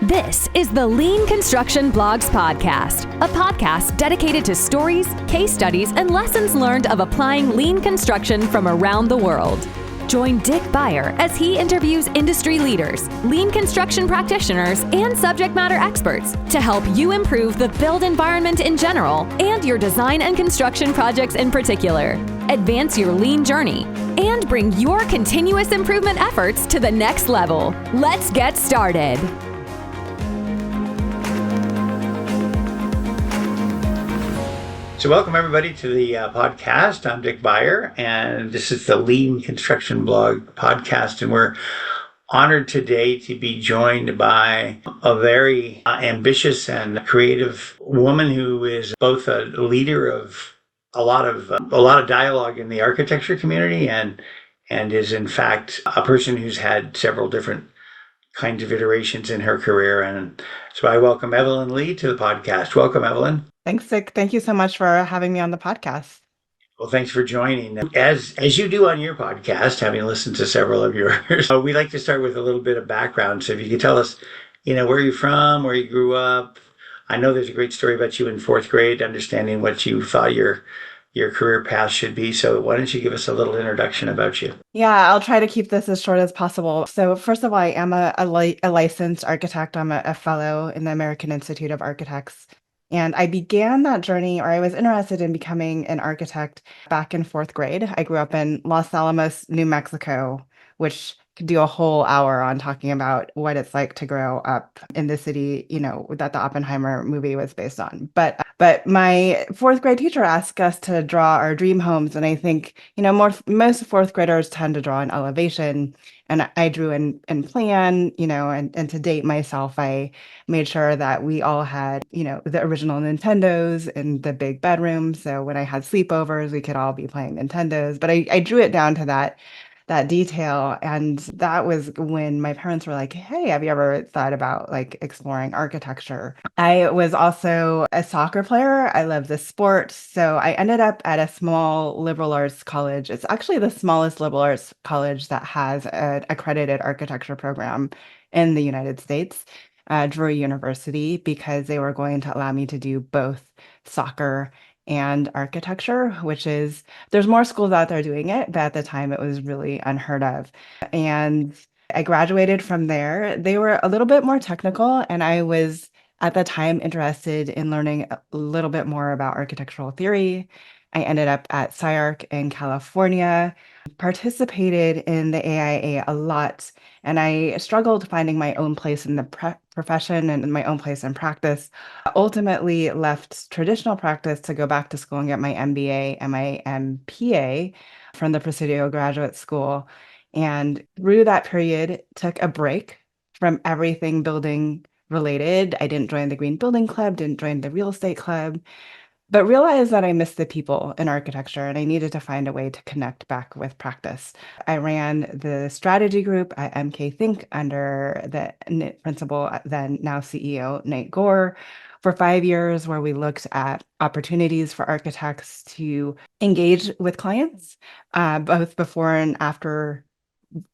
This is the Lean Construction Blogs Podcast, a podcast dedicated to stories, case studies, and lessons learned of applying lean construction from around the world. Join Dick Beyer as he interviews industry leaders, lean construction practitioners, and subject matter experts to help you improve the build environment in general and your design and construction projects in particular, advance your lean journey, and bring your continuous improvement efforts to the next level. Let's get started. So welcome everybody to the podcast. I'm Dick Beyer, and this is the Lean Construction Blog podcast, and we're honored today to be joined by a very ambitious and creative woman who is both a leader of a lot of dialogue in the architecture community and is in fact a person who's had several different kinds of iterations in her career. And so I welcome Evelyn Lee to the podcast. Welcome, Evelyn. Thanks, Dick. Thank you so much for having me on the podcast. Well, thanks for joining. As you do on your podcast, having listened to several of yours, we like to start with a little bit of background. So if you could tell us, where you're from, where you grew up. I know there's a great story about you in fourth grade, understanding what you thought your career path should be. So why don't you give us a little introduction about you? Yeah, I'll try to keep this as short as possible. So first of all, I am a licensed architect. I'm a fellow in the American Institute of Architects. And I began that journey, or I was interested in becoming an architect back in fourth grade. I grew up in Los Alamos, New Mexico, which could do a whole hour on talking about what it's like to grow up in the city, that the Oppenheimer movie was based on. But my fourth grade teacher asked us to draw our dream homes. And I think, most fourth graders tend to draw an elevation. And I drew in plan, and to date myself, I made sure that we all had, the original Nintendos in the big bedroom. So when I had sleepovers, we could all be playing Nintendos. But I drew it down to that detail. And that was when my parents were like, hey, have you ever thought about exploring architecture? I was also a soccer player. I love the sport. So I ended up at a small liberal arts college. It's actually the smallest liberal arts college that has an accredited architecture program in the United States, Drury University, because they were going to allow me to do both soccer and architecture, there's more schools out there doing it, but at the time it was really unheard of. And I graduated from there. They were a little bit more technical, and I was at the time interested in learning a little bit more about architectural theory. I ended up at SciArc in California, participated in the AIA a lot, and I struggled finding my own place in the profession and my own place in practice. Ultimately left traditional practice to go back to school and get my MBA and my MPA from the Presidio Graduate School. And through that period, took a break from everything building related. I didn't join the Green Building Club, didn't join the real estate club, but realized that I missed the people in architecture and I needed to find a way to connect back with practice. I ran the strategy group at MK Think under the principal, then now CEO, Nate Gore, for 5 years, where we looked at opportunities for architects to engage with clients, both before and after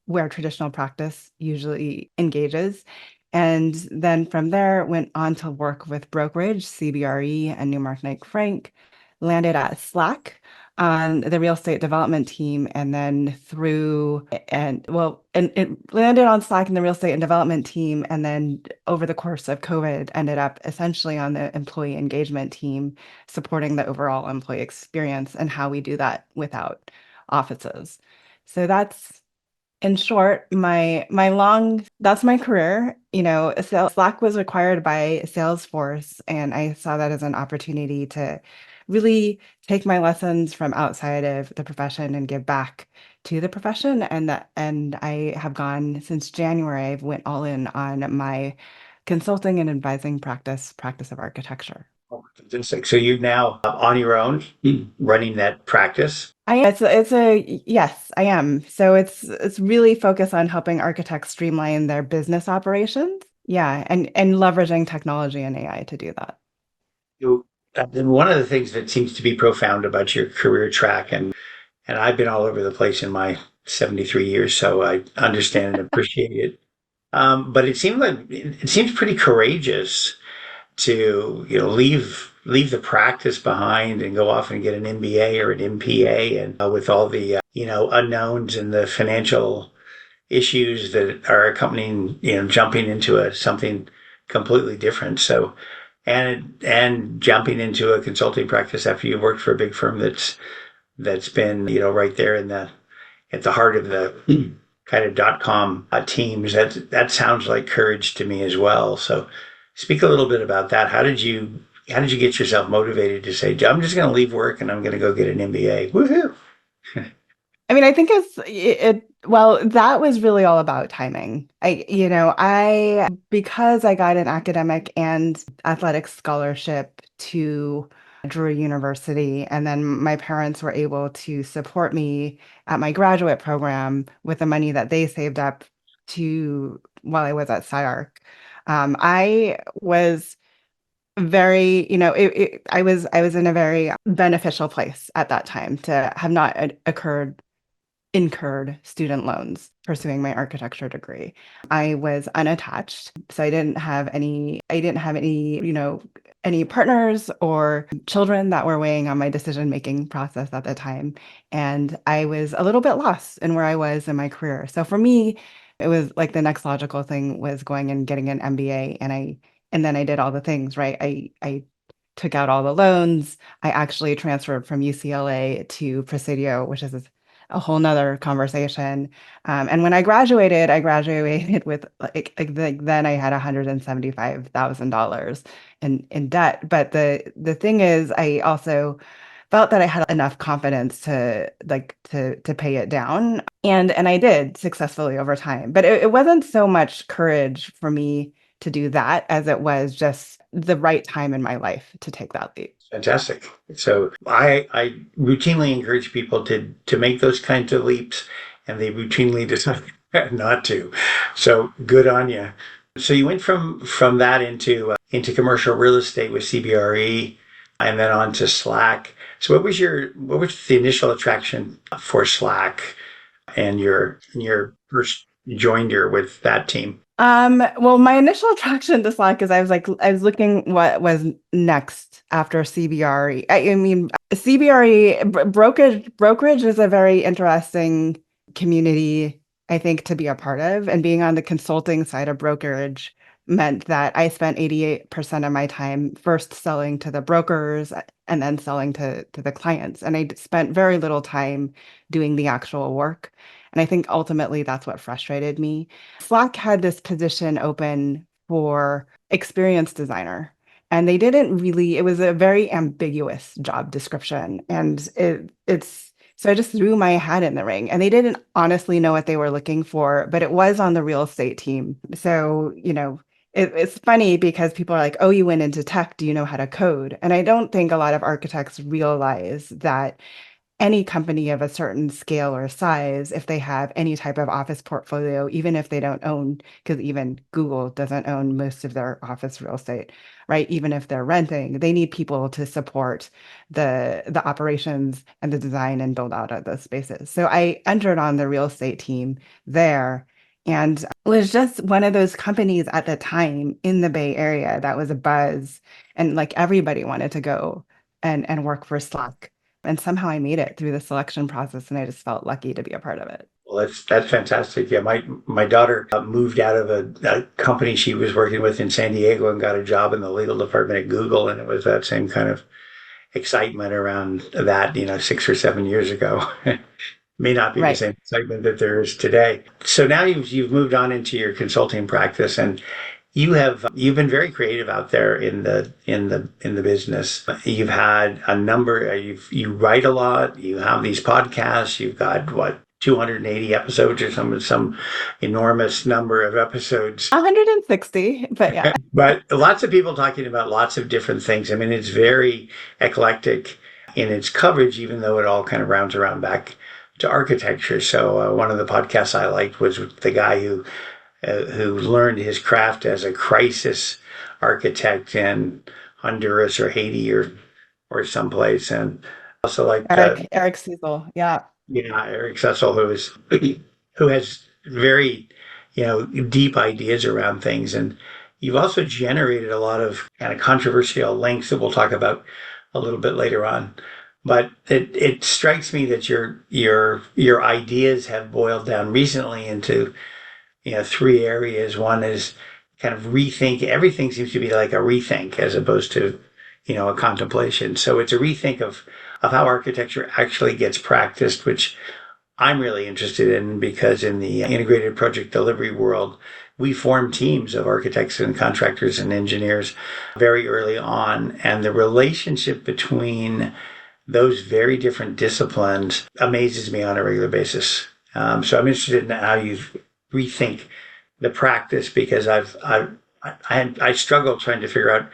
where traditional practice usually engages. And then from there, went on to work with brokerage, CBRE and Newmark Knight Frank, landed at Slack on the real estate development team, and then it landed on Slack in the real estate and development team. And then over the course of COVID, ended up essentially on the employee engagement team, supporting the overall employee experience and how we do that without offices. So that's, in short, that's my career. So Slack was acquired by Salesforce, and I saw that as an opportunity to really take my lessons from outside of the profession and give back to the profession. And I have gone since January. I've went all in on my consulting and advising practice of architecture. So you're now on your own, running that practice? Yes, I am. So it's really focused on helping architects streamline their business operations. Yeah, and leveraging technology and AI to do that. And one of the things that seems to be profound about your career track, and I've been all over the place in my 73 years, so I understand and appreciate it. But it seems pretty courageous to leave the practice behind and go off and get an MBA or an MPA, and with all the unknowns and the financial issues that are accompanying jumping into something completely different. So and jumping into a consulting practice after you've worked for a big firm that's been right there in the at the heart of the kind of .com teams. That sounds like courage to me as well. So speak a little bit about that. How did you get yourself motivated to say, I'm just going to leave work and I'm going to go get an MBA? Woohoo! I mean, I think well, that was really all about timing. Because I got an academic and athletic scholarship to Drew University, and then my parents were able to support me at my graduate program with the money that they saved up to while I was at SciArc. I was very, I was in a very beneficial place at that time to have not incurred student loans pursuing my architecture degree. I was unattached, so I didn't have any, any partners or children that were weighing on my decision-making process at the time. And I was a little bit lost in where I was in my career. So for me, it was like the next logical thing was going and getting an MBA, and then I did all the things, right? I took out all the loans. I actually transferred from UCLA to Presidio, which is a whole nother conversation. And when I graduated with then I had $175,000 in debt. But the thing is, I also felt that I had enough confidence to pay it down. And I did successfully over time. But it wasn't so much courage for me to do that as it was just the right time in my life to take that leap. Fantastic. So I routinely encourage people to make those kinds of leaps, and they routinely decide not to. So good on you. So you went from that into commercial real estate with CBRE, and then on to Slack. So what was the initial attraction for Slack and your first joinder with that team? Well, my initial attraction to Slack is I was looking what was next after CBRE. I mean, CBRE brokerage is a very interesting community, I think, to be a part of. And being on the consulting side of brokerage meant that I spent 88% of my time first selling to the brokers and then selling to the clients. And I spent very little time doing the actual work. And I think ultimately that's what frustrated me. Slack had this position open for experienced designer. And they didn't really, it was a very ambiguous job description. And so I just threw my hat in the ring, and they didn't honestly know what they were looking for, but it was on the real estate team. So, it's funny because people are like, oh, you went into tech, do you know how to code? And I don't think a lot of architects realize that any company of a certain scale or size, if they have any type of office portfolio, even if they don't own, because even Google doesn't own most of their office real estate, right? Even if they're renting, they need people to support the operations and the design and build out of those spaces. So I entered on the real estate team there, and it was just one of those companies at the time in the Bay Area that was a buzz, and like everybody wanted to go and work for Slack. And somehow I made it through the selection process, and I just felt lucky to be a part of it. Well, that's fantastic. Yeah, my daughter moved out of a company she was working with in San Diego and got a job in the legal department at Google, and it was that same kind of excitement around that, 6 or 7 years ago. May not be Right. the same excitement that there is today. So now you've moved on into your consulting practice, and you've been very creative out there in the business. You've had a number. You write a lot. You have these podcasts. You've got 280 episodes or some enormous number of episodes. 160, but yeah. But lots of people talking about lots of different things. I mean, it's very eclectic in its coverage, even though it all kind of rounds around back to architecture. So one of the podcasts I liked was with the guy who learned his craft as a crisis architect in Honduras or Haiti or someplace, and also like Eric Cecil, yeah. Eric Cecil, who has very deep ideas around things. And you've also generated a lot of kind of controversial links that we'll talk about a little bit later on. But it strikes me that your ideas have boiled down recently into three areas. One is kind of rethink. Everything seems to be like a rethink as opposed to a contemplation. So it's a rethink of how architecture actually gets practiced, which I'm really interested in, because in the integrated project delivery world, we form teams of architects and contractors and engineers very early on. And the relationship between those very different disciplines amazes me on a regular basis. So I'm interested in how you rethink the practice, because I struggle trying to figure out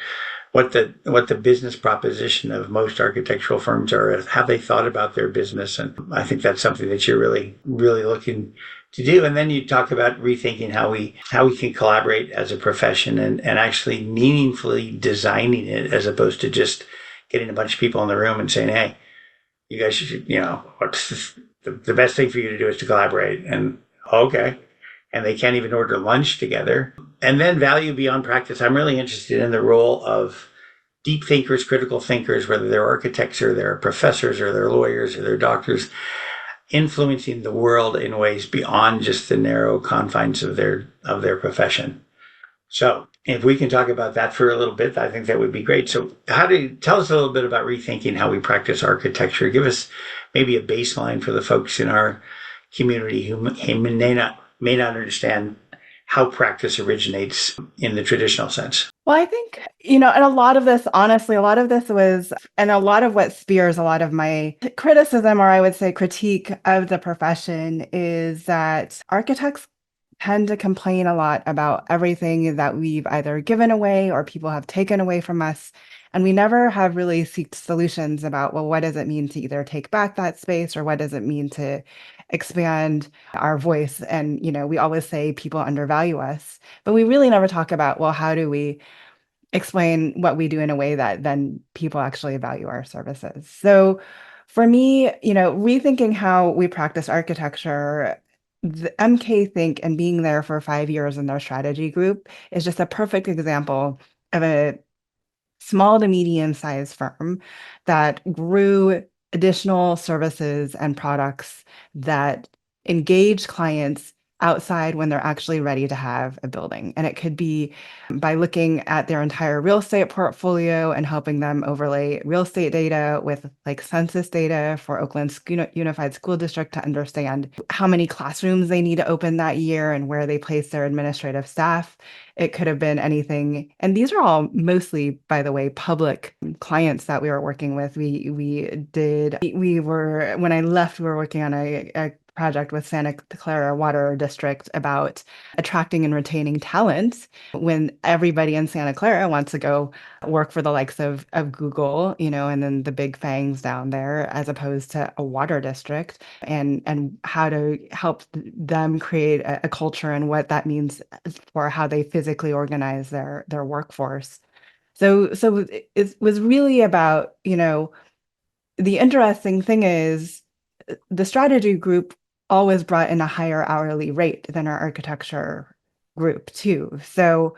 what the business proposition of most architectural firms are. Have they thought about their business? And I think that's something that you're really, really looking to do. And then you talk about rethinking how we can collaborate as a profession and actually meaningfully designing it, as opposed to just getting a bunch of people in the room and saying, hey, you guys should, what's the best thing for you to do is to collaborate. And okay. And they can't even order lunch together. And then value beyond practice. I'm really interested in the role of deep thinkers, critical thinkers, whether they're architects or they're professors or they're lawyers or they're doctors, influencing the world in ways beyond just the narrow confines of their profession. So if we can talk about that for a little bit, I think that would be great. So tell us a little bit about rethinking how we practice architecture. Give us maybe a baseline for the folks in our community who may not understand how practice originates in the traditional sense. Well, I think, and a lot of this was, and a lot of what spears a lot of my criticism, or I would say critique of the profession, is that architects tend to complain a lot about everything that we've either given away or people have taken away from us. And we never have really sought solutions about, well, what does it mean to either take back that space, or what does it mean to expand our voice? And, we always say people undervalue us, but we really never talk about, well, how do we explain what we do in a way that then people actually value our services? So for me, rethinking how we practice architecture, the MK Think and being there for 5 years in their strategy group is just a perfect example of a small to medium-sized firm that grew additional services and products that engage clients outside when they're actually ready to have a building. And it could be by looking at their entire real estate portfolio and helping them overlay real estate data with like census data for Oakland's Unified School District to understand how many classrooms they need to open that year and where they place their administrative staff. It could have been anything. And these are all mostly, by the way, public clients that we were working with. When I left, we were working on a project with Santa Clara Water District about attracting and retaining talent when everybody in Santa Clara wants to go work for the likes of Google, and then the big fangs down there, as opposed to a water district, and how to help them create a culture and what that means for how they physically organize their workforce. So it was really about, the interesting thing is the strategy group always brought in a higher hourly rate than our architecture group too. So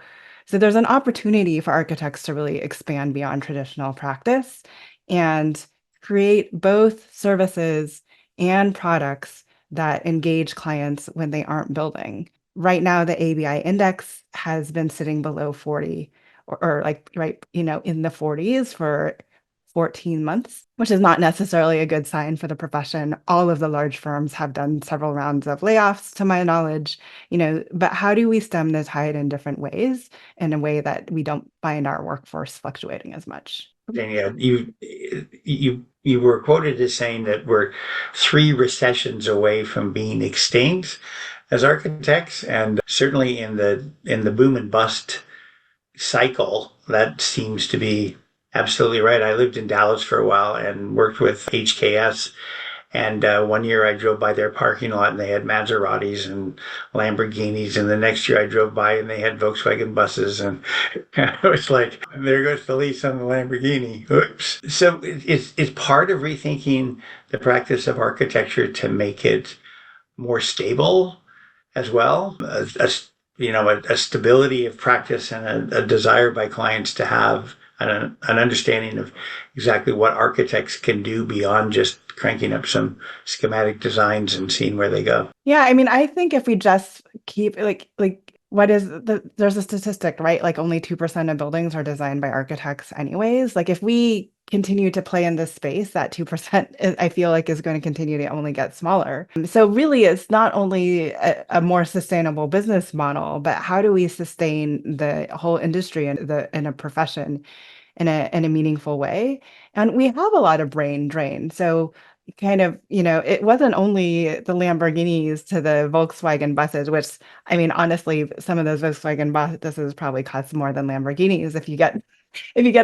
there's an opportunity for architects to really expand beyond traditional practice and create both services and products that engage clients when they aren't building. Right now, the ABI index has been sitting below 40 or like right, in the 40s for 14 months, which is not necessarily a good sign for the profession. All of the large firms have done several rounds of layoffs, to my knowledge, but how do we stem the tide in different ways, in a way that we don't find our workforce fluctuating as much? Danielle, you were quoted as saying that we're 3 recessions away from being extinct as architects, and certainly in the boom and bust cycle, that seems to be absolutely right. I lived in Dallas for a while and worked with HKS. And one year I drove by their parking lot and they had Maseratis and Lamborghinis. And the next year I drove by and they had Volkswagen buses. And it was like, there goes the lease on the Lamborghini. Oops. So it's part of rethinking the practice of architecture to make it more stable as well, a stability of practice and a desire by clients to have an understanding of exactly what architects can do beyond just cranking up some schematic designs and seeing where they go. Yeah, I mean, I think if we just keep what is there's a statistic, right? Like only 2% of buildings are designed by architects anyways. Like if we continue to play in this space, that 2% I feel like is going to continue to only get smaller. So really it's not only a more sustainable business model, but how do we sustain the whole industry and in a profession in a meaningful way? And we have a lot of brain drain. So kind of, it wasn't only the Lamborghinis to the Volkswagen buses, which, I mean, honestly, some of those Volkswagen buses probably cost more than Lamborghinis if you get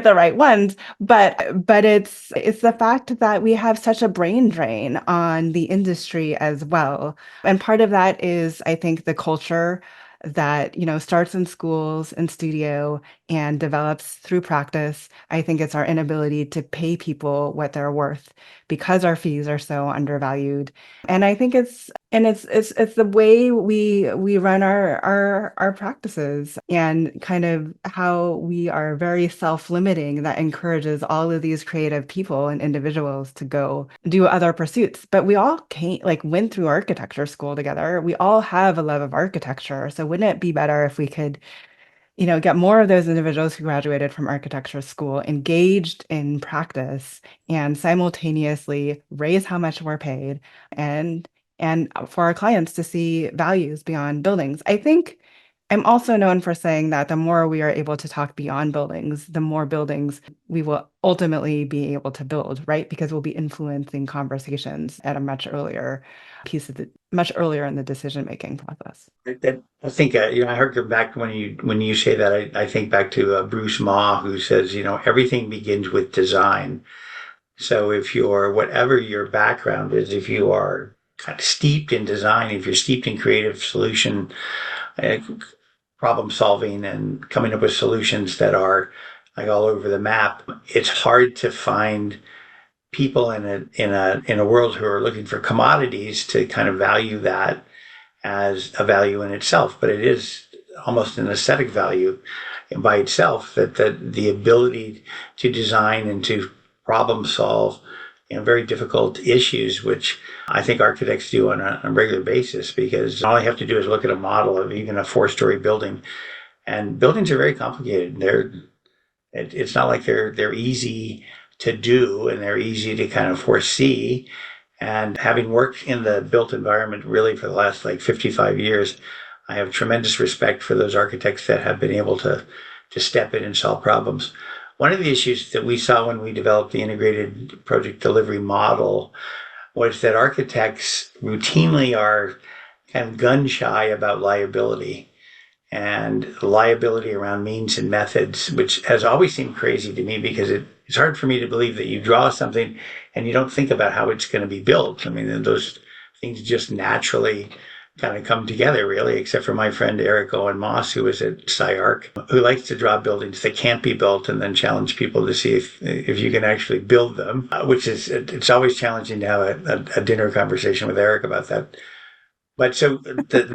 the right ones. But it's the fact that we have such a brain drain on the industry as well. And part of that is, I think, the culture that, starts in schools and studio and develops through practice. I think it's our inability to pay people what they're worth because our fees are so undervalued. And I think it's the way we run our practices and kind of how we are very self-limiting that encourages all of these creative people and individuals to go do other pursuits. But we all went through architecture school together. We all have a love of architecture. So wouldn't it be better if we could get more of those individuals who graduated from architecture school engaged in practice and simultaneously raise how much we're paid and for our clients to see values beyond buildings. I think I'm also known for saying that the more we are able to talk beyond buildings, the more buildings we will ultimately be able to build, right? Because we'll be influencing conversations at a much earlier in the decision-making process. I think I heard back when you say that. I think back to Bruce Ma, who says everything begins with design. So if you're whatever your background is, if you are kind of steeped in design, if you're steeped in creative solution, uh, problem solving, and coming up with solutions that are like all over the map, it's hard to find people in a world who are looking for commodities to kind of value that as a value in itself. But it is almost an aesthetic value by itself, that the ability to design and to problem solve very difficult issues, which I think architects do on a regular basis, because all you have to do is look at a model of even a 4-story building, and buildings are very complicated. It's not like they're easy to do and they're easy to kind of foresee. And having worked in the built environment really for the last 55 years, I have tremendous respect for those architects that have been able to step in and solve problems. One of the issues that we saw when we developed the integrated project delivery model was that architects routinely are kind of gun shy about liability, and liability around means and methods, which has always seemed crazy to me, because it's hard for me to believe that you draw something and you don't think about how it's going to be built. I mean, those things just naturally kind of come together, really, except for my friend Eric Owen Moss, who is at SciArc, who likes to draw buildings that can't be built and then challenge people to see if you can actually build them, it's always challenging to have a dinner conversation with Eric about that. But so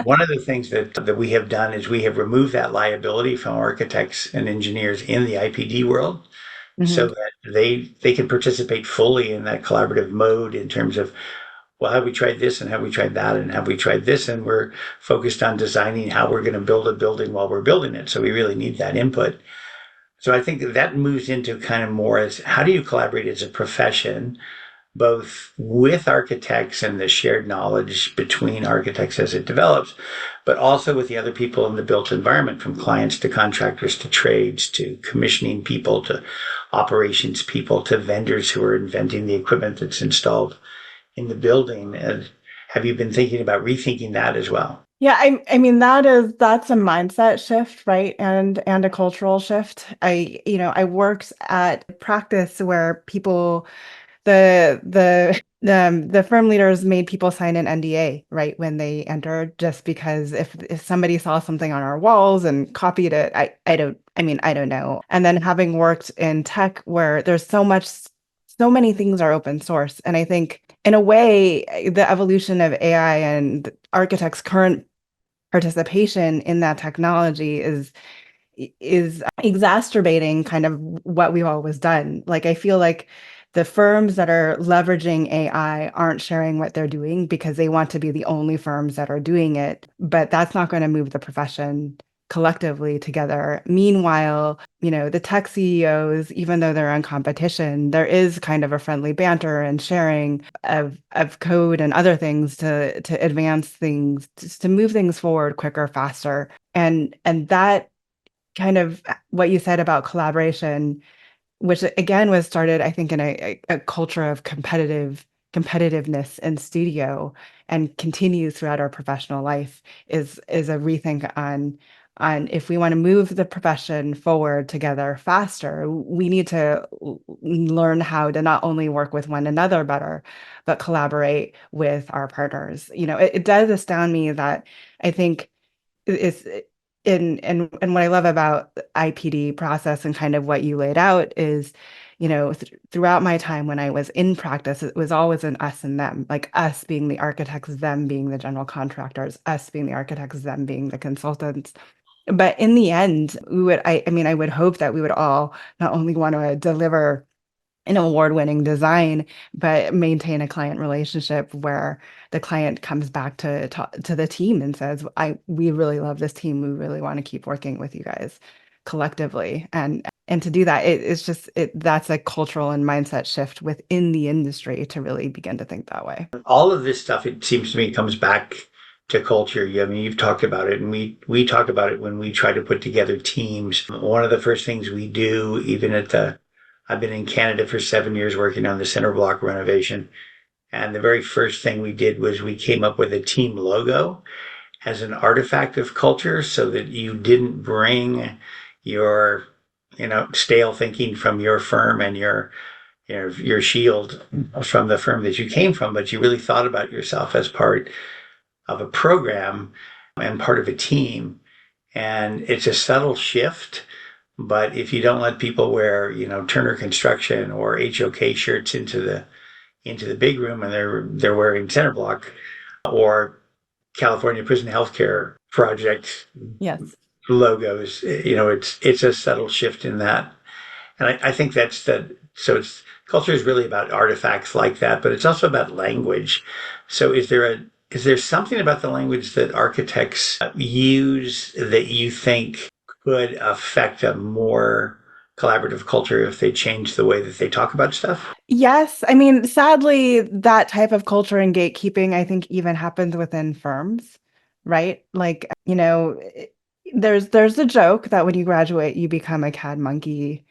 one of the things that we have done is we have removed that liability from architects and engineers in the IPD world, so that they can participate fully in that collaborative mode in terms of, well, have we tried this and have we tried that and have we tried this? And we're focused on designing how we're going to build a building while we're building it. So we really need that input. So I think that moves into kind of more as, how do you collaborate as a profession, both with architects and the shared knowledge between architects as it develops, but also with the other people in the built environment, from clients to contractors to trades to commissioning people to operations people to vendors who are inventing the equipment that's installed in the building. And have you been thinking about rethinking that as well? Yeah, I mean that's a mindset shift, right? And a cultural shift. I worked at practice where people the firm leaders made people sign an NDA right when they entered, just because if somebody saw something on our walls and copied it, I don't know. And then having worked in tech where there's so many things are open source, and I think in a way the evolution of AI and architects' current participation in that technology is exacerbating kind of what we've always done. Like, I feel like the firms that are leveraging AI aren't sharing what they're doing because they want to be the only firms that are doing it, but that's not going to move the profession collectively together. Meanwhile, the tech CEOs, even though they're in competition, there is kind of a friendly banter and sharing of code and other things to advance things, to move things forward quicker, faster. And that kind of what you said about collaboration, which again was started, I think, in a culture of competitiveness in studio and continues throughout our professional life, is a rethink on if we want to move the profession forward together faster, we need to learn how to not only work with one another better, but collaborate with our partners. It does astound me that I think it's and what I love about the IPD process and kind of what you laid out is, throughout my time when I was in practice, it was always an us and them, like us being the architects, them being the general contractors, us being the architects, them being the consultants. But in the end, I would hope that we would all not only want to deliver an award-winning design, but maintain a client relationship where the client comes back to the team and says, we really love this team. We really want to keep working with you guys collectively. And to do that, that's a cultural and mindset shift within the industry to really begin to think that way. All of this stuff, it seems to me, comes back to culture. I mean, you've talked about it, and we talk about it when we try to put together teams. One of the first things we do, I've been in Canada for 7 years working on the center block renovation. And the very first thing we did was we came up with a team logo as an artifact of culture so that you didn't bring your, stale thinking from your firm and your shield from the firm that you came from, but you really thought about yourself as part of a program and part of a team. And it's a subtle shift. But if you don't let people wear, Turner Construction or HOK shirts into the big room and they're wearing center block or California Prison Healthcare Project Yes. logos, it's a subtle shift in that. And I think culture is really about artifacts like that, but it's also about language. So is there something about the language that architects use that you think could affect a more collaborative culture if they change the way that they talk about stuff? Yes. I mean, sadly, that type of culture and gatekeeping, I think, even happens within firms, right? Like, there's a joke that when you graduate, you become a CAD monkey,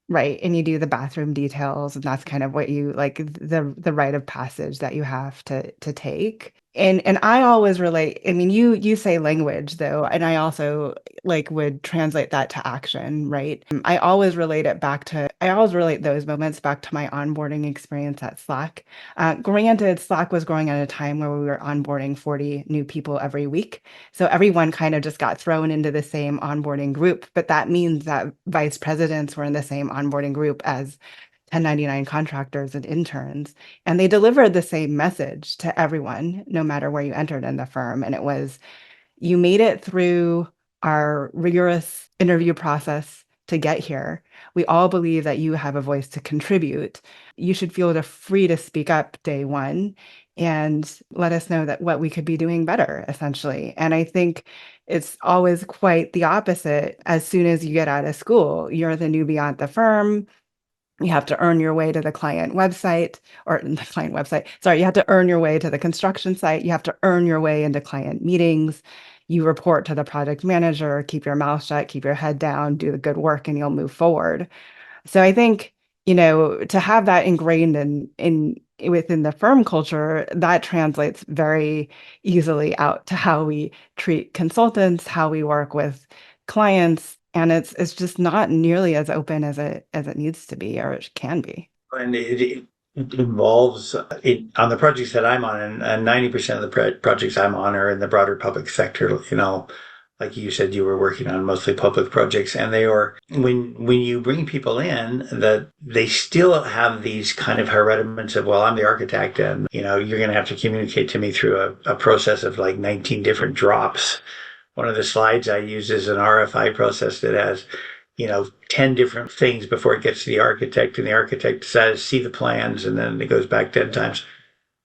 right? And you do the bathroom details, and that's kind of what you like, the rite of passage that you have to take. And I always relate, I mean, you say language though, and I also would translate that to action, right? I always relate those moments back to my onboarding experience at Slack. Granted, Slack was growing at a time where we were onboarding 40 new people every week. So everyone kind of just got thrown into the same onboarding group, but that means that vice presidents were in the same onboarding group as 1099 contractors and interns, and they delivered the same message to everyone, no matter where you entered in the firm. And it was, you made it through our rigorous interview process to get here. We all believe that you have a voice to contribute. You should feel free to speak up day one and let us know that what we could be doing better, essentially. And I think it's always quite the opposite. As soon as you get out of school, you're the newbie at the firm. You have to earn your way to the client website, or the client website. Sorry, you have to earn your way to the construction site. You have to earn your way into client meetings. You report to the project manager, keep your mouth shut, keep your head down, do the good work, and you'll move forward. So I think, to have that ingrained in within the firm culture, that translates very easily out to how we treat consultants, how we work with clients. And it's just not nearly as open as it needs to be, or it can be. And it involves on the projects that I'm on, and 90% of the projects I'm on are in the broader public sector, like you said, you were working on mostly public projects, and they are, when you bring people in, that they still have these kind of hereditaments of, well, I'm the architect, and you're going to have to communicate to me through a process of like 19 different drops. One of the slides I use is an RFI process that has 10 different things before it gets to the architect, and the architect says, see the plans, and then it goes back 10 times.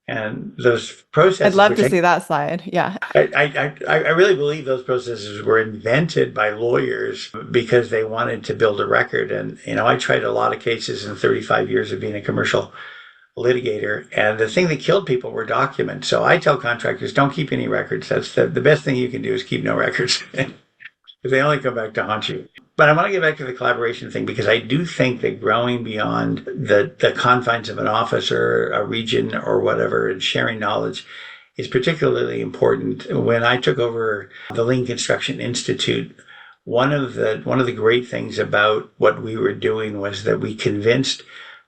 And those processes, I'd love to see that slide. Yeah. I really believe those processes were invented by lawyers because they wanted to build a record. And, I tried a lot of cases in 35 years of being a commercial litigator. And the thing that killed people were documents. So I tell contractors, don't keep any records. That's the best thing you can do is keep no records. Because they only come back to haunt you. But I want to get back to the collaboration thing, because I do think that growing beyond the confines of an office or a region or whatever and sharing knowledge is particularly important. When I took over the Lean Construction Institute, one of the great things about what we were doing was that we convinced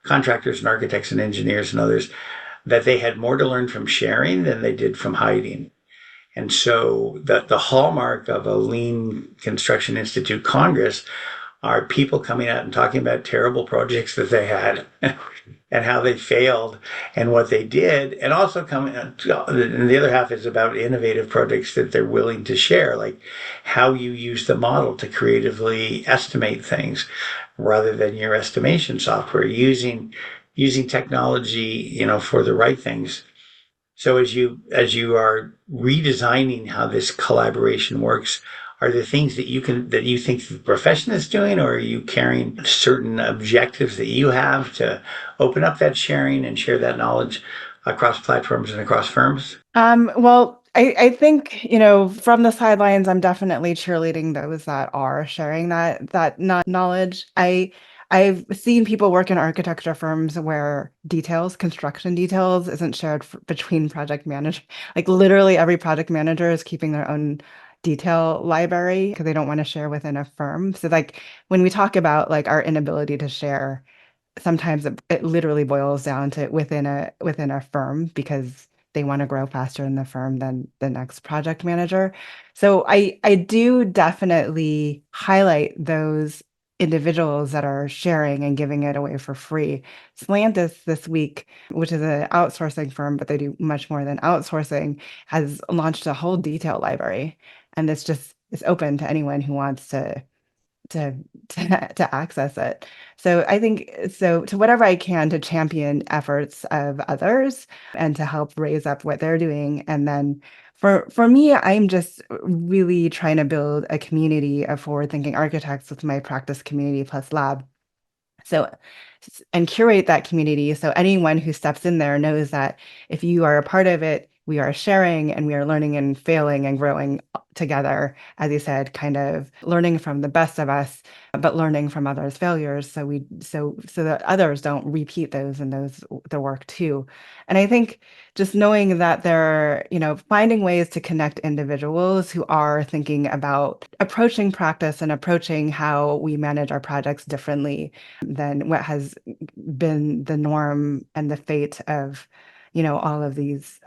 contractors and architects and engineers and others that they had more to learn from sharing than they did from hiding. And so the hallmark of a Lean Construction Institute Congress are people coming out and talking about terrible projects that they had and how they failed and what they did. And also and the other half is about innovative projects that they're willing to share, like how you use the model to creatively estimate things rather than your estimation software, using technology, for the right things. So as you are redesigning how this collaboration works, are there things that you think the profession is doing, or are you carrying certain objectives that you have to open up that sharing and share that knowledge across platforms and across firms? Well, I think, from the sidelines, I'm definitely cheerleading those that are sharing that knowledge. I've seen people work in architecture firms where construction details isn't shared between project managers. Like literally every project manager is keeping their own detail library because they don't want to share within a firm. So like when we talk about like our inability to share, sometimes it literally boils down to within a firm because they want to grow faster in the firm than the next project manager. So I do definitely highlight those individuals that are sharing and giving it away for free. Slantis this week, which is an outsourcing firm, but they do much more than outsourcing, has launched a whole detail library. And it's open to anyone who wants to access it. So I think to whatever I can to champion efforts of others and to help raise up what they're doing. And then for me, I'm just really trying to build a community of forward-thinking architects with my practice community plus lab. So, and curate that community so anyone who steps in there knows that if you are a part of it, we are sharing and we are learning and failing and growing together, as you said, kind of learning from the best of us, but learning from others' failures so that others don't repeat those and the work too. And I think just knowing that they're, finding ways to connect individuals who are thinking about approaching practice and approaching how we manage our projects differently than what has been the norm and the fate of all of these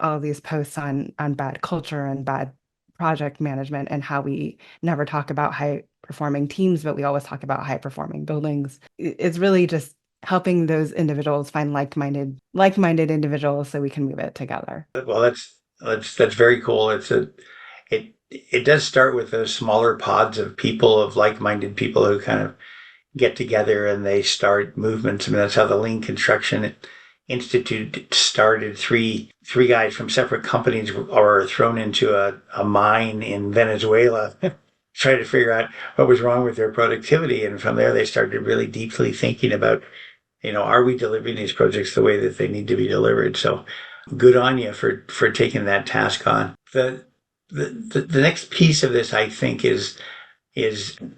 posts on bad culture and bad project management and how we never talk about high performing teams, but we always talk about high performing buildings. It's really just helping those individuals find like-minded individuals so we can move it together. Well, that's very cool. It does start with those smaller pods of people, of like-minded people who kind of get together and they start movements. I mean, that's how the Lean Construction Institute started. Three guys from separate companies were thrown into a mine in Venezuela, trying to figure out what was wrong with their productivity. And from there, they started really deeply thinking about, are we delivering these projects the way that they need to be delivered? So good on you for taking that task on. The next piece of this, I think, is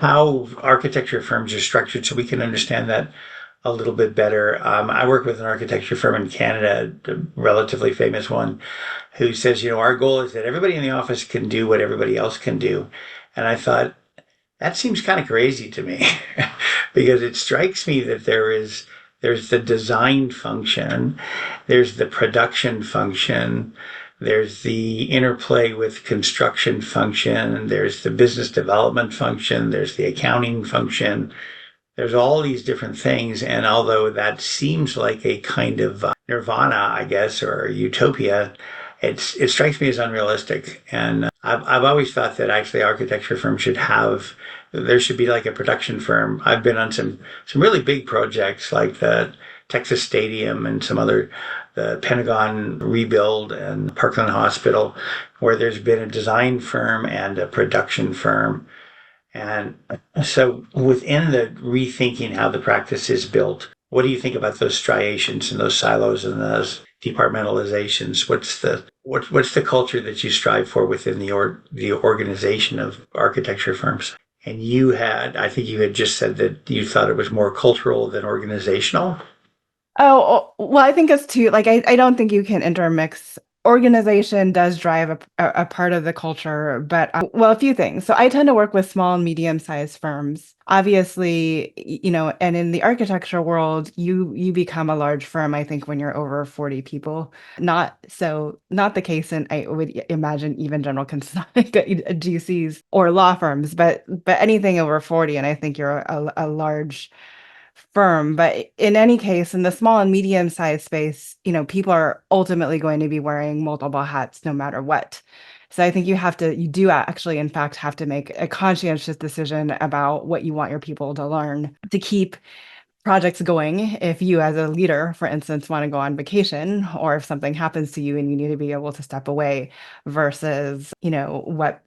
how architecture firms are structured so we can understand that a little bit better. I work with an architecture firm in Canada, a relatively famous one, who says, our goal is that everybody in the office can do what everybody else can do. And I thought, that seems kind of crazy to me because it strikes me that there's the design function, there's the production function, there's the interplay with construction function, there's the business development function, there's the accounting function. There's all these different things. And although that seems like a kind of nirvana, I guess, or utopia, it strikes me as unrealistic. And I've always thought that actually architecture firms there should be like a production firm. I've been on some really big projects like the Texas Stadium and the Pentagon rebuild and Parkland Hospital, where there's been a design firm and a production firm. And so within the rethinking how the practice is built, what do you think about those striations and those silos and those departmentalizations? What's the culture that you strive for within the organization of architecture firms? And I think you had just said that you thought it was more cultural than organizational. Oh, well, I think it's too, like, I don't think you can intermix. Organization does drive a part of the culture, but well, a few things. So I tend to work with small and medium-sized firms. Obviously, and in the architecture world, you become a large firm, I think, when you're over 40 people. Not the case in, I would imagine, even general GCs or law firms, but anything over 40, and I think you're a large firm. But in any case, in the small and medium-sized space, people are ultimately going to be wearing multiple hats no matter what. So I think you do actually, in fact, have to make a conscientious decision about what you want your people to learn to keep projects going. If you as a leader, for instance, want to go on vacation, or if something happens to you and you need to be able to step away, versus, where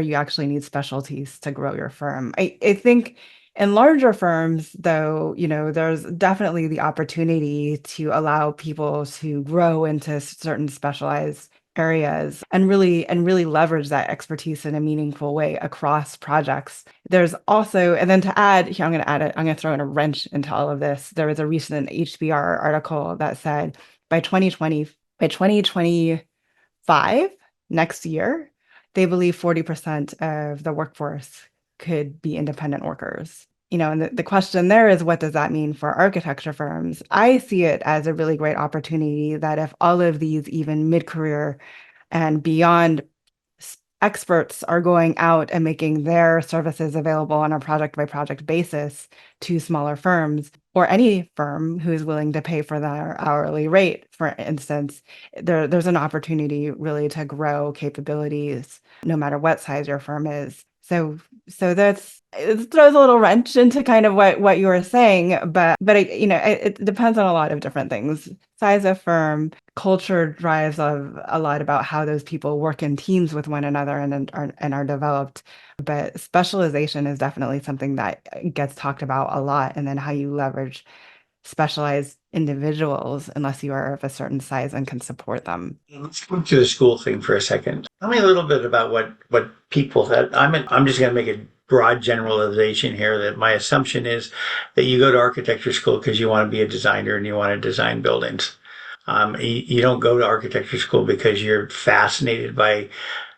you actually need specialties to grow your firm. I think in larger firms, though, there's definitely the opportunity to allow people to grow into certain specialized areas and really leverage that expertise in a meaningful way across projects. There's also, and then to add here, I'm going to throw in a wrench into all of this. There was a recent HBR article that said by 2025, next year, they believe 40% of the workforce could be independent workers. And the question there is, what does that mean for architecture firms? I see it as a really great opportunity that if all of these, even mid-career and beyond experts, are going out and making their services available on a project-by-project basis to smaller firms, or any firm who is willing to pay for their hourly rate, for instance, there's an opportunity really to grow capabilities no matter what size your firm is. So it throws a little wrench into kind of what you were saying, but it depends on a lot of different things. Size of firm, culture drives a lot about how those people work in teams with one another and are developed. But specialization is definitely something that gets talked about a lot, and then how you leverage specialized individuals unless you are of a certain size and can support them. Let's go to the school thing for a second. Tell me a little bit about what people that I'm just going to make a broad generalization here, that my assumption is that you go to architecture school because you want to be a designer and you want to design buildings. You don't go to architecture school because you're fascinated by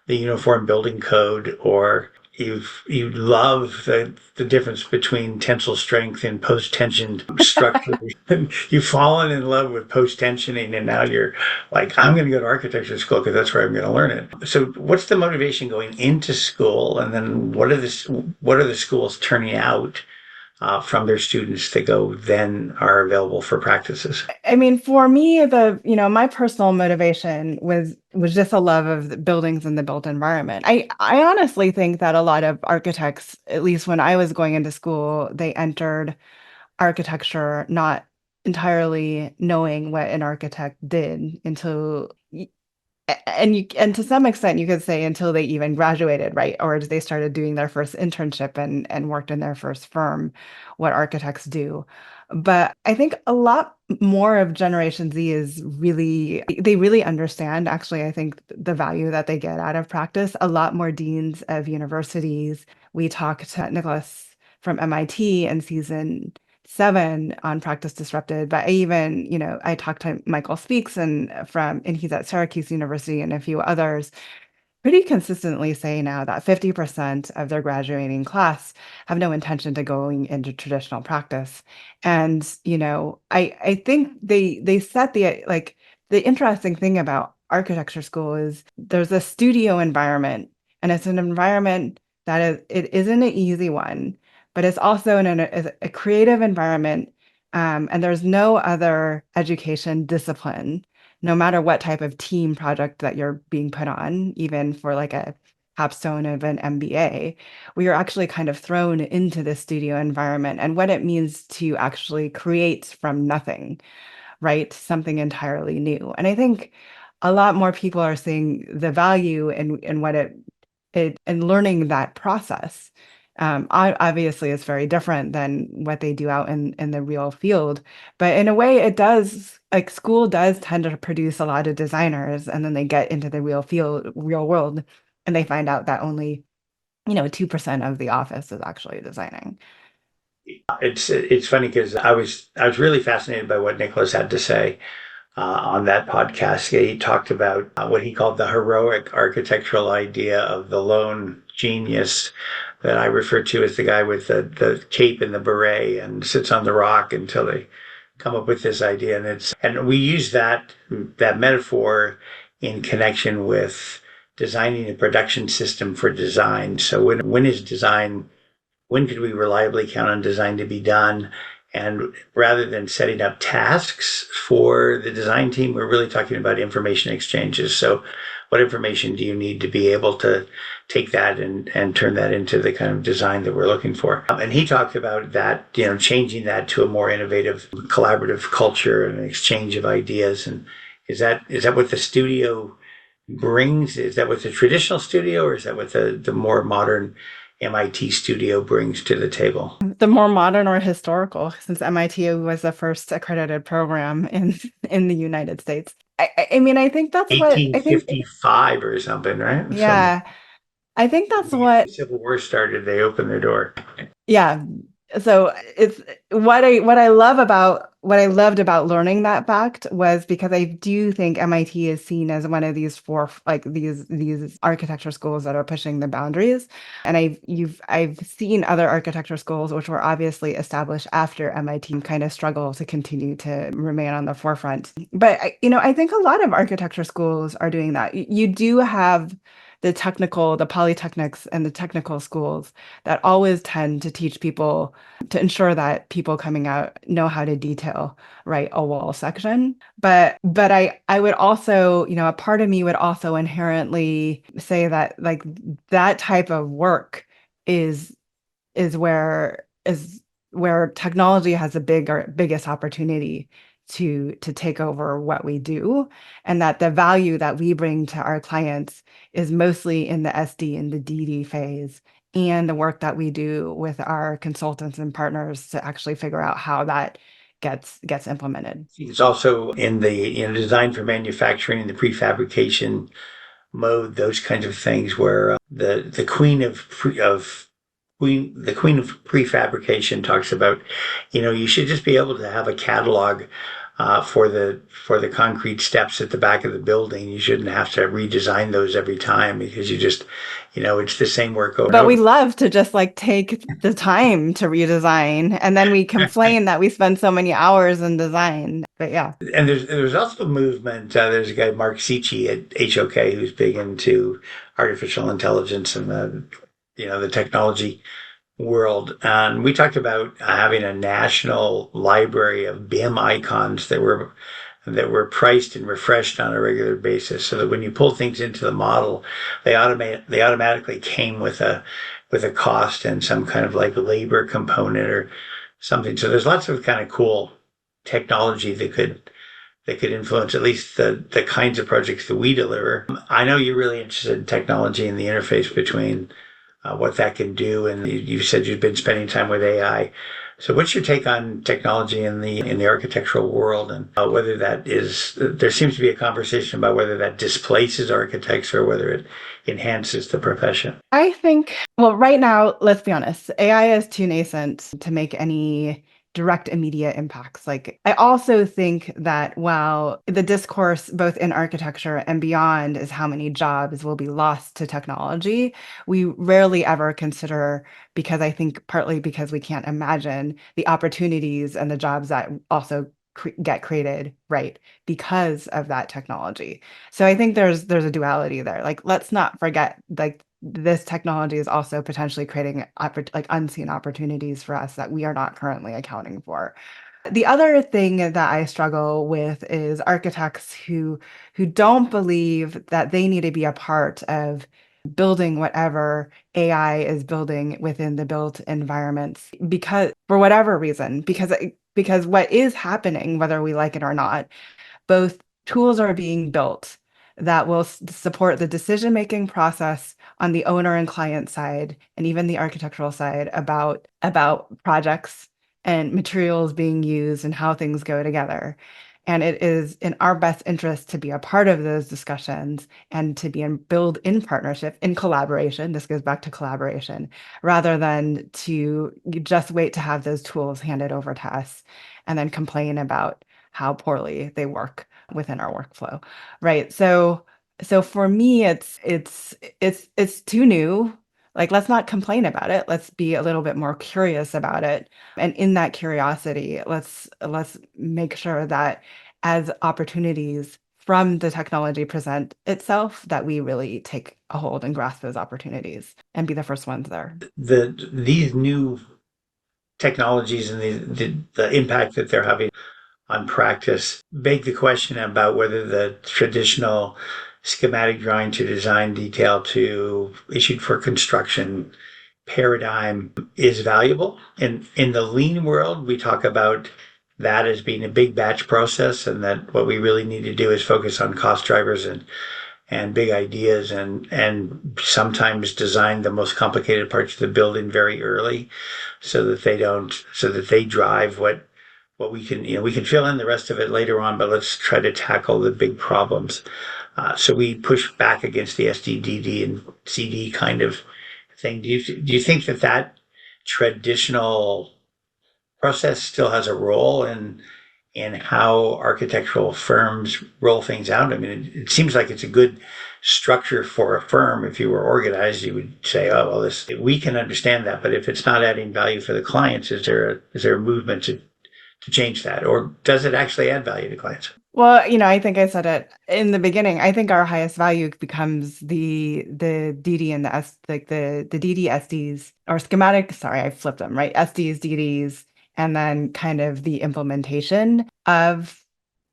the Uniform Building Code, or you love the difference between tensile strength and post-tension structures. And you've fallen in love with post-tensioning, and now you're like, I'm going to go to architecture school because that's where I'm going to learn it. So what's the motivation going into school, and then what are the schools turning out from their students that then are available for practices? I mean, for me, my personal motivation was just a love of the buildings and the built environment. I honestly think that a lot of architects, at least when I was going into school, they entered architecture not entirely knowing what an architect did until and to some extent you could say until they even graduated, right? Or they started doing their first internship and worked in their first firm, what architects do. But I think a lot more of Generation Z they really understand, actually, I think, the value that they get out of practice. A lot more deans of universities. We talked to Nicholas from MIT in season 7 on Practice Disrupted, but I talked to Michael Speaks and he's at Syracuse University, and a few others, pretty consistently say now that 50% of their graduating class have no intention to going into traditional practice. And I think they set the interesting thing about architecture school is there's a studio environment, and it's an environment that it isn't an easy one, but it's also a creative environment. And there's no other education discipline, no matter what type of team project that you're being put on, even for like a capstone of an MBA, we are actually kind of thrown into this studio environment and what it means to actually create from nothing, right? Something entirely new. And I think a lot more people are seeing the value in what it in learning that process. Obviously, it's very different than what they do out in the real field. But in a way, it does, like school does tend to produce a lot of designers, and then they get into the real world, and they find out that only, 2% of the office is actually designing. It's funny because I was really fascinated by what Nicholas had to say on that podcast. He talked about what he called the heroic architectural idea of the lone genius that I refer to as the guy with the cape and the beret and sits on the rock until they come up with this idea. And we use that metaphor in connection with designing a production system for design. So when could we reliably count on design to be done? And rather than setting up tasks for the design team, we're really talking about information exchanges. So what information do you need to be able to take that and turn that into the kind of design that we're looking for? And he talked about that, changing that to a more innovative, collaborative culture and an exchange of ideas. And is that what the studio brings? Is that what the traditional studio, or is that what the more modern MIT studio brings to the table? The more modern or historical, since MIT was the first accredited program in the United States. I mean, I think that's what I think. 1855 or something, right? So Yeah, I think that's the what. Civil War started, they opened their door. Yeah. So it's what I loved about learning that fact was because I do think MIT is seen as one of these these architecture schools that are pushing the boundaries. And I've seen other architecture schools which were obviously established after MIT kind of struggle to continue to remain on the forefront. But I think a lot of architecture schools are doing that. You do have the polytechnics and the technical schools that always tend to teach people to ensure that people coming out know how to detail, right, a wall section. But I would also, a part of me would also inherently say that like that type of work is is where is where technology has the biggest opportunity to take over what we do, and that the value that we bring to our clients is mostly in the SD and the DD phase, and the work that we do with our consultants and partners to actually figure out how that gets implemented. It's also in the design for manufacturing and the prefabrication mode, those kinds of things where the queen of prefabrication talks about, you should just be able to have a catalog for the concrete steps at the back of the building. You shouldn't have to redesign those every time because it's the same work over and But we over. love to just like take the time to redesign, and then we complain that we spend so many hours in design. But yeah. And there's also a movement. There's a guy, Mark Sichi at HOK, who's big into artificial intelligence and the technology world. And we talked about having a national library of BIM icons that were priced and refreshed on a regular basis, so that when you pull things into the model, they automatically came with a cost and some kind of like labor component or something. So there's lots of kind of cool technology that could influence at least the kinds of projects that we deliver. I know you're really interested in technology and the interface between what that can do, and you said you've been spending time with AI. So, what's your take on technology in the architectural world, and whether there seems to be a conversation about whether that displaces architects or whether it enhances the profession? I think, well, right now, let's be honest, AI is too nascent to make any direct immediate impacts. Like, I also think that while the discourse, both in architecture and beyond, is how many jobs will be lost to technology, we rarely ever consider, because I think partly because we can't imagine the opportunities and the jobs that also get created right because of that technology. So I think there's a duality there. Like, let's not forget, like, this technology is also potentially creating like unseen opportunities for us that we are not currently accounting for. The other thing that I struggle with is architects who don't believe that they need to be a part of building whatever AI is building within the built environments, because for whatever reason, because what is happening, whether we like it or not, both tools are being built that will support the decision-making process on the owner and client side, and even the architectural side, about projects and materials being used and how things go together. And it is in our best interest to be a part of those discussions and to build in partnership, in collaboration. This goes back to collaboration, rather than to just wait to have those tools handed over to us and then complain about how poorly they work within our workflow, right? So for me, it's too new. Like, let's not complain about it. Let's be a little bit more curious about it. And in that curiosity, let's make sure that as opportunities from the technology present itself, that we really take a hold and grasp those opportunities and be the first ones there. These new technologies and the impact that they're having on practice beg the question about whether the traditional schematic drawing to design detail to issued for construction paradigm is valuable. In the lean world, we talk about that as being a big batch process, and that what we really need to do is focus on cost drivers and big ideas, and sometimes design the most complicated parts of the building very early so that they drive what we can, we can fill in the rest of it later on, but let's try to tackle the big problems. So we push back against the SDDD and CD kind of thing. Do you think that traditional process still has a role in how architectural firms roll things out? I mean, it seems like it's a good structure for a firm. If you were organized, you would say, oh, well, we can understand that, but if it's not adding value for the clients, is there a movement to change that, or does it actually add value to clients? Well, I think I said it in the beginning. I think our highest value becomes the DD and the S, like the DD SDs or schematic. Sorry, I flipped them, right? SDs, DDs, and then kind of the implementation of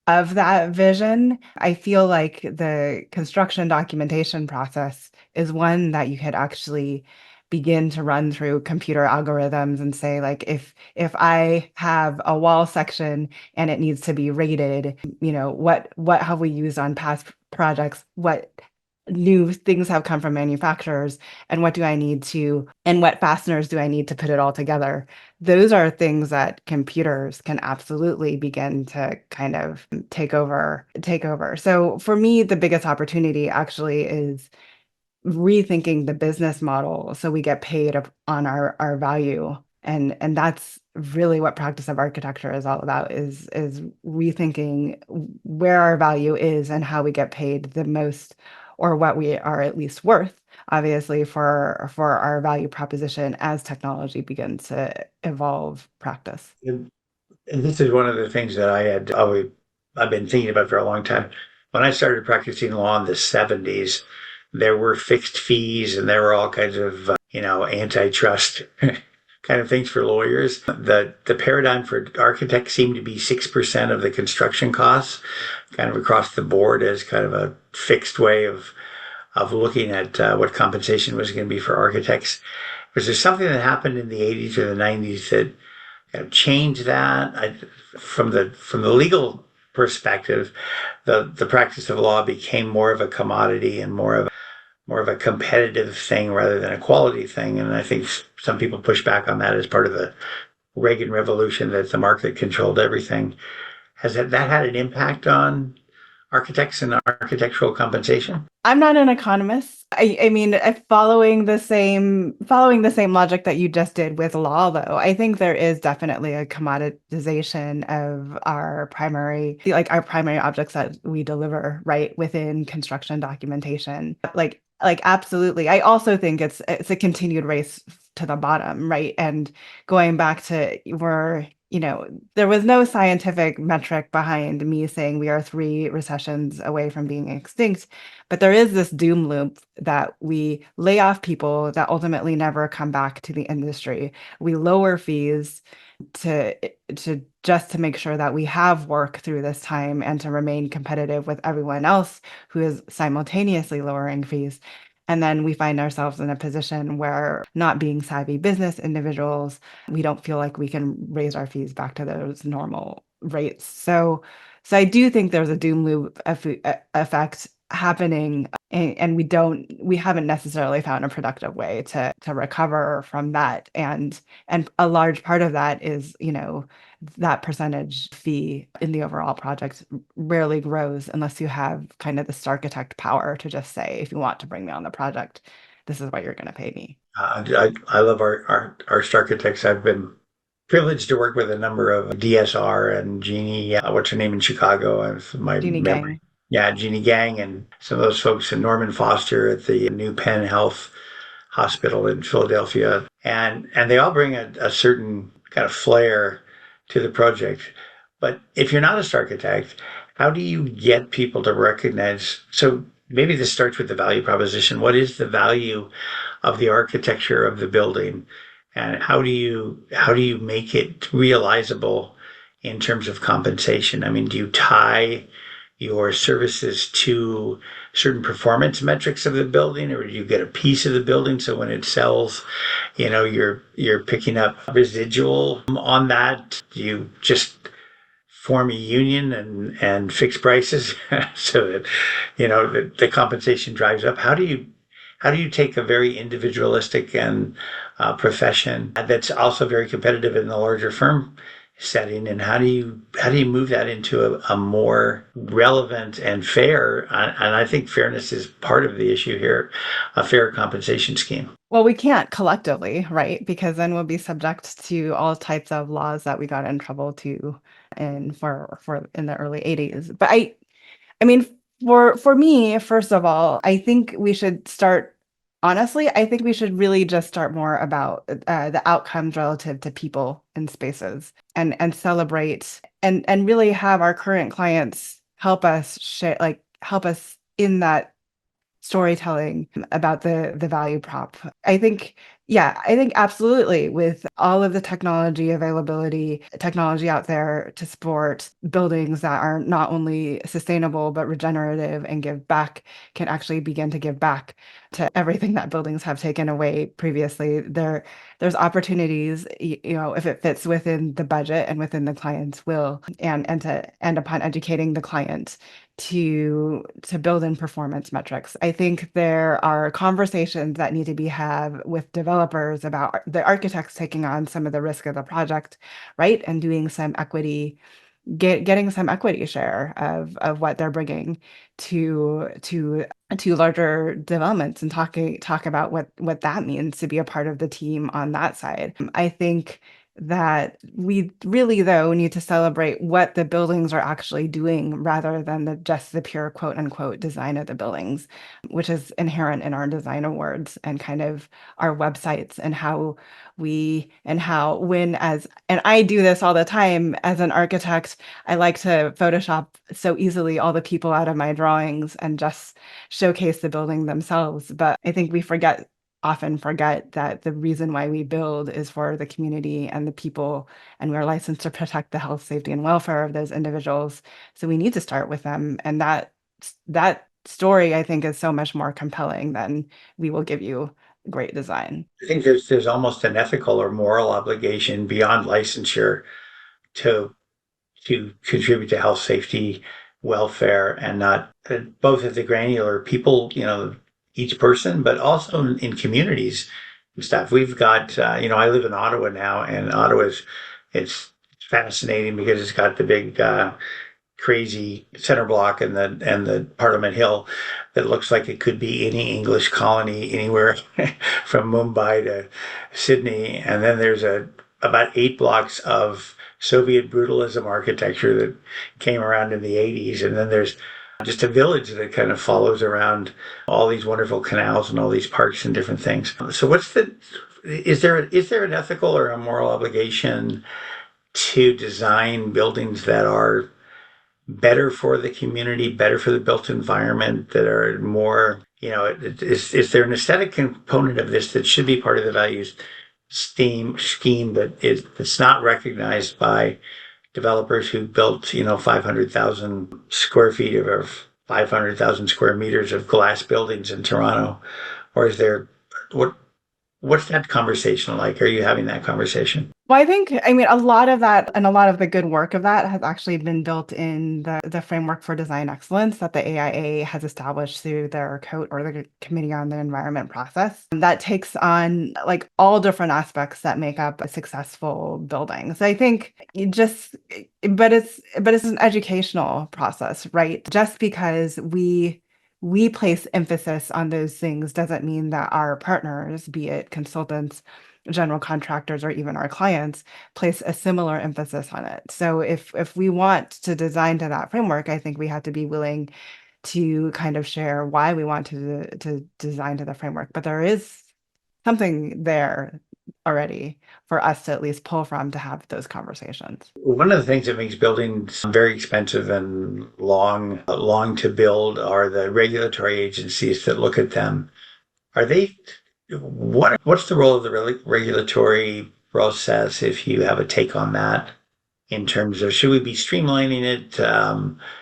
that vision. I feel like the construction documentation process is one that you could actually begin to run through computer algorithms and say, like, if I have a wall section and it needs to be rated, what have we used on past projects? What new things have come from manufacturers, and what fasteners do I need to put it all together? Those are things that computers can absolutely begin to kind of take over. So for me, the biggest opportunity actually is rethinking the business model so we get paid on our value. And that's really what practice of architecture is all about, is rethinking where our value is and how we get paid the most, or what we are at least worth, obviously, for our value proposition as technology begins to evolve practice. And this is one of the things that I've been thinking about for a long time. When I started practicing law in the 70s, there were fixed fees and there were all kinds of, antitrust kind of things for lawyers. The paradigm for architects seemed to be 6% of the construction costs, kind of across the board, as kind of a fixed way of looking at what compensation was going to be for architects. Was there something that happened in the 80s or the 90s that changed that? From the legal perspective, the practice of law became more of a commodity and more of a competitive thing rather than a quality thing. And I think some people push back on that as part of the Reagan Revolution, that the market controlled everything. Has that had an impact on architects and architectural compensation? I'm not an economist. I mean, following the same logic that you just did with law, though, I think there is definitely a commoditization of our primary objects that we deliver, right, within construction documentation. Like absolutely. I also think it's a continued race to the bottom, right? And going back to, there was no scientific metric behind me saying we are 3 recessions away from being extinct, but there is this doom loop that we lay off people that ultimately never come back to the industry. We lower fees to just to make sure that we have work through this time and to remain competitive with everyone else who is simultaneously lowering fees. And then we find ourselves in a position where, not being savvy business individuals, we don't feel like we can raise our fees back to those normal rates. So I do think there's a doom loop effect happening, and we haven't necessarily found a productive way to recover from that. And a large part of that is, that percentage fee in the overall project rarely grows unless you have kind of the architect power to just say, if you want to bring me on the project, this is what you're going to pay me. I love our architects. I've been privileged to work with a number of DSR and Jeannie, what's her name in Chicago? My Jeannie memory. Gang. Yeah, Jeannie Gang, and some of those folks, and Norman Foster at the New Penn Health Hospital in Philadelphia. And they all bring a certain kind of flair to the project. But if you're not a architect, how do you get people to recognize? So maybe this starts with the value proposition. What is the value of the architecture of the building? And how do you make it realizable in terms of compensation? I mean, do you tie your services to certain performance metrics of the building, or do you get a piece of the building so when it sells, you're picking up residual on that? Do you just form a union and fix prices so that the compensation drives up? How do you take a very individualistic and profession that's also very competitive in the larger firm setting, and how do you move that into a more relevant and fair, and I think fairness is part of the issue here, a fair compensation scheme? Well, we can't collectively, right? Because then we'll be subject to all types of laws that we got in trouble to in the early 80s. But I mean, for me, first of all, I think we should start. Honestly, I think we should really just start more about the outcomes relative to people in spaces, and celebrate and really have our current clients help us help us in that storytelling about the value prop. I think absolutely, with all of the technology out there to support buildings that are not only sustainable but regenerative and give back, can actually begin to give back to everything that buildings have taken away previously. There's opportunities, if it fits within the budget and within the client's will, and upon educating the client to build in performance metrics. I think there are conversations that need to be had with developers about the architects taking on some of the risk of the project, right? And doing some equity, getting some equity share of what they're bringing to larger developments, and talk about what that means to be a part of the team on that side. I think that we really, though, need to celebrate what the buildings are actually doing rather than just the pure quote unquote design of the buildings, which is inherent in our design awards and kind of our websites, and and I do this all the time as an architect. I like to Photoshop so easily all the people out of my drawings and just showcase the building themselves. But I think we often forget that the reason why we build is for the community and the people, and we're licensed to protect the health, safety, and welfare of those individuals. So we need to start with them. And that story, I think, is so much more compelling than we will give you great design. I think there's almost an ethical or moral obligation beyond licensure to contribute to health, safety, welfare, and not both at the granular people, each person, but also in communities and stuff. We've got, I live in Ottawa now, and it's fascinating because it's got the big, crazy center block and the Parliament Hill that looks like it could be any English colony anywhere from Mumbai to Sydney. And then there's about 8 blocks of Soviet brutalism architecture that came around in the 80s. And then there's just a village that kind of follows around all these wonderful canals and all these parks and different things. So is there an ethical or a moral obligation to design buildings that are better for the community, better for the built environment, that are more, is there an aesthetic component of this that should be part of the values scheme that it's not recognized by developers who built, 500,000 square feet or 500,000 square meters of glass buildings in Toronto? Or is there, what, what's that conversation like? Are you having that conversation? Well, I mean, a lot of that and a lot of the good work of that has actually been built in the framework for design excellence that the AIA has established through their COTE, or the Committee on the Environment process. And that takes on like all different aspects that make up a successful building. So I think but it's an educational process, right? Just because we place emphasis on those things doesn't mean that our partners, be it consultants, general contractors, or even our clients, place a similar emphasis on it. So if we want to design to that framework, I think we have to be willing to kind of share why we want to design to the framework. But there is something there already for us to at least pull from to have those conversations. One of the things that makes buildings very expensive and long to build are the regulatory agencies that look at them. Are they what's the role of the regulatory process, if you have a take on that, in terms of, should we be streamlining it?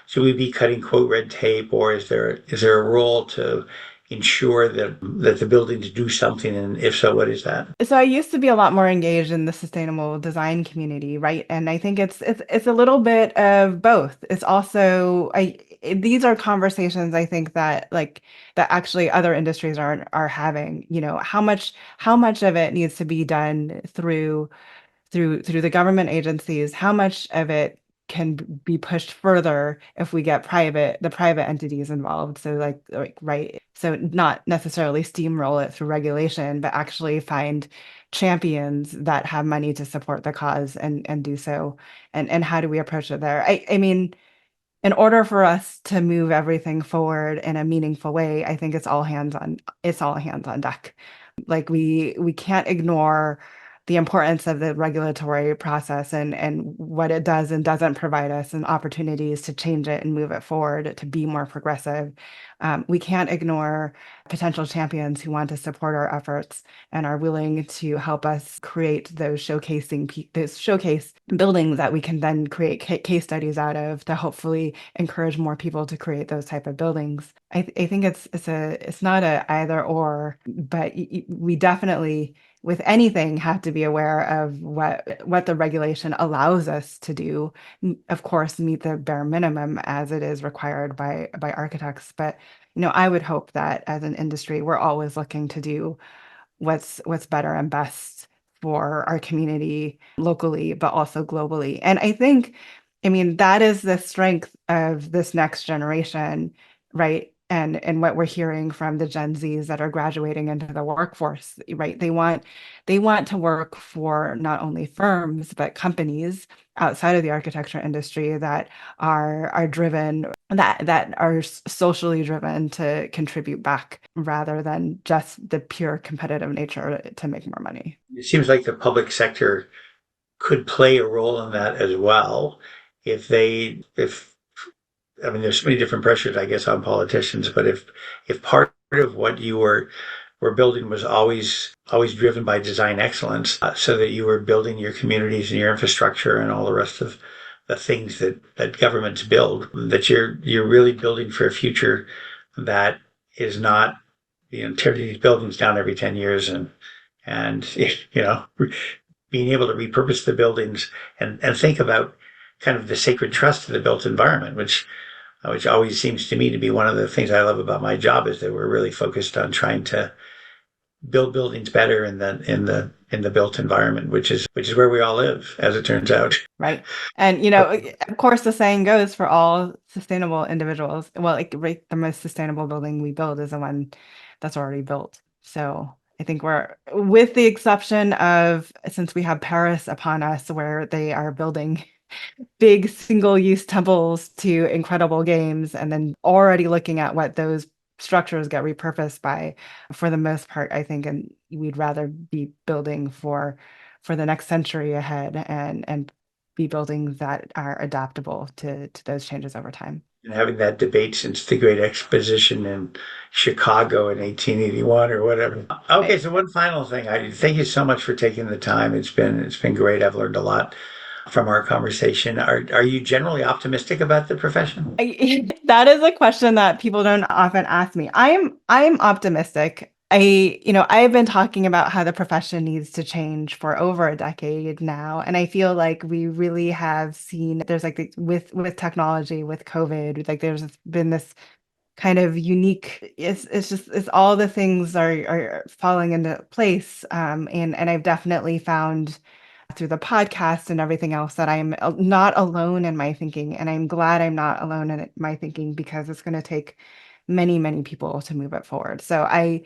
Should we be cutting quote red tape, or is there a role to ensure that the buildings do something, and if so, what is that? So I used to be a lot more engaged in the sustainable design community, right? And I think it's a little bit of both. It's also these are conversations I think that that actually other industries are having. How much of it needs to be done through the government agencies, how much of it can be pushed further if we get the private entities involved. So right. So not necessarily steamroll it through regulation, but actually find champions that have money to support the cause and do so. And how do we approach it there? I mean, in order for us to move everything forward in a meaningful way, I think it's all hands on deck. Like we can't ignore the importance of the regulatory process and what it does and doesn't provide us and opportunities to change it and move it forward to be more progressive. We can't ignore potential champions who want to support our efforts and are willing to help us create those showcase buildings that we can then create case studies out of to hopefully encourage more people to create those type of buildings. I think it's not a either or, but we definitely, with anything, have to be aware of what the regulation allows us to do. Of course, meet the bare minimum as it is required by architects. But I would hope that as an industry, we're always looking to do what's better and best for our community locally, but also globally. And I mean, that is the strength of this next generation, right? And what we're hearing from the Gen Zs that are graduating into the workforce, right? They want to work for not only firms, but companies outside of the architecture industry that are driven, that are socially driven to contribute back rather than just the pure competitive nature to make more money. It seems like the public sector could play a role in that as well. If I mean, there's so many different pressures, I guess, on politicians, but if part of what you were building was always driven by design excellence, so that you were building your communities and your infrastructure and all the rest of the things that governments build, that you're really building for a future that is not, tear these buildings down every 10 years and being able to repurpose the buildings and think about kind of the sacred trust of the built environment, which always seems to me to be one of the things I love about my job, is that we're really focused on trying to build buildings better in the built environment, which is where we all live, as it turns out. Right. And, of course, the saying goes for all sustainable individuals, well, right, the most sustainable building we build is the one that's already built. So I think we're, with the exception of, since we have Paris upon us, where they are building big single-use temples to incredible games, and then already looking at what those structures get repurposed by, for the most part, I think, and we'd rather be building for the next century ahead and be buildings that are adaptable to those changes over time. And having that debate since the Great Exposition in Chicago in 1881 or whatever. Okay, Right. so one final thing. I thank you so much for taking the time. It's been great. I've learned a lot from our conversation. Are you generally optimistic about the profession? That is a question that people don't often ask me. I'm optimistic. I've been talking about how the profession needs to change for over a decade now, and I feel like we really have seen there's like with technology, with COVID, like there's been this kind of unique. It's all the things are falling into place, and I've definitely found through the podcast and everything else that I'm not alone in my thinking. And I'm glad I'm not alone in my thinking, because it's going to take many, many people to move it forward. So I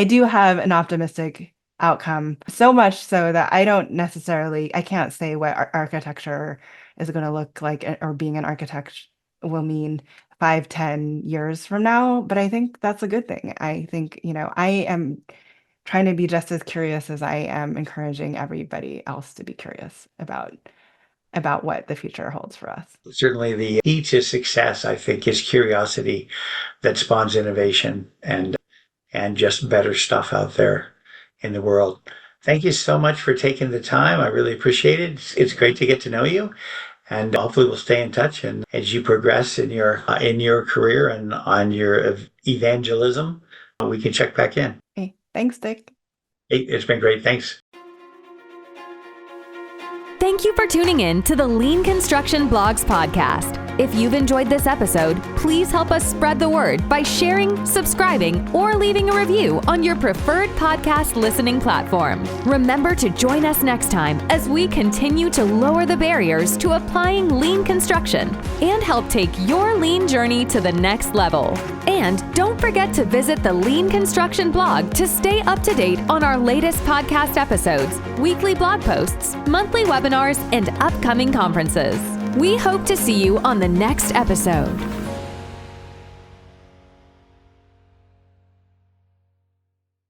do have an optimistic outcome, so much so that I can't say what architecture is going to look like, or being an architect will mean 5-10 years from now. But I think that's a good thing. I think, I am trying to be just as curious as I am encouraging everybody else to be curious about what the future holds for us. Certainly the key to success, I think, is curiosity that spawns innovation and just better stuff out there in the world. Thank you so much for taking the time. I really appreciate it. It's great to get to know you, and hopefully we'll stay in touch. And as you progress in your career and on your evangelism, we can check back in. Okay. Thanks, Dick. It's been great. Thanks. Thank you for tuning in to the Lean Construction Blogs podcast. If you've enjoyed this episode, please help us spread the word by sharing, subscribing, or leaving a review on your preferred podcast listening platform. Remember to join us next time as we continue to lower the barriers to applying lean construction and help take your lean journey to the next level. And don't forget to visit the Lean Construction blog to stay up to date on our latest podcast episodes, weekly blog posts, monthly webinars, and upcoming conferences. We hope to see you on the next episode.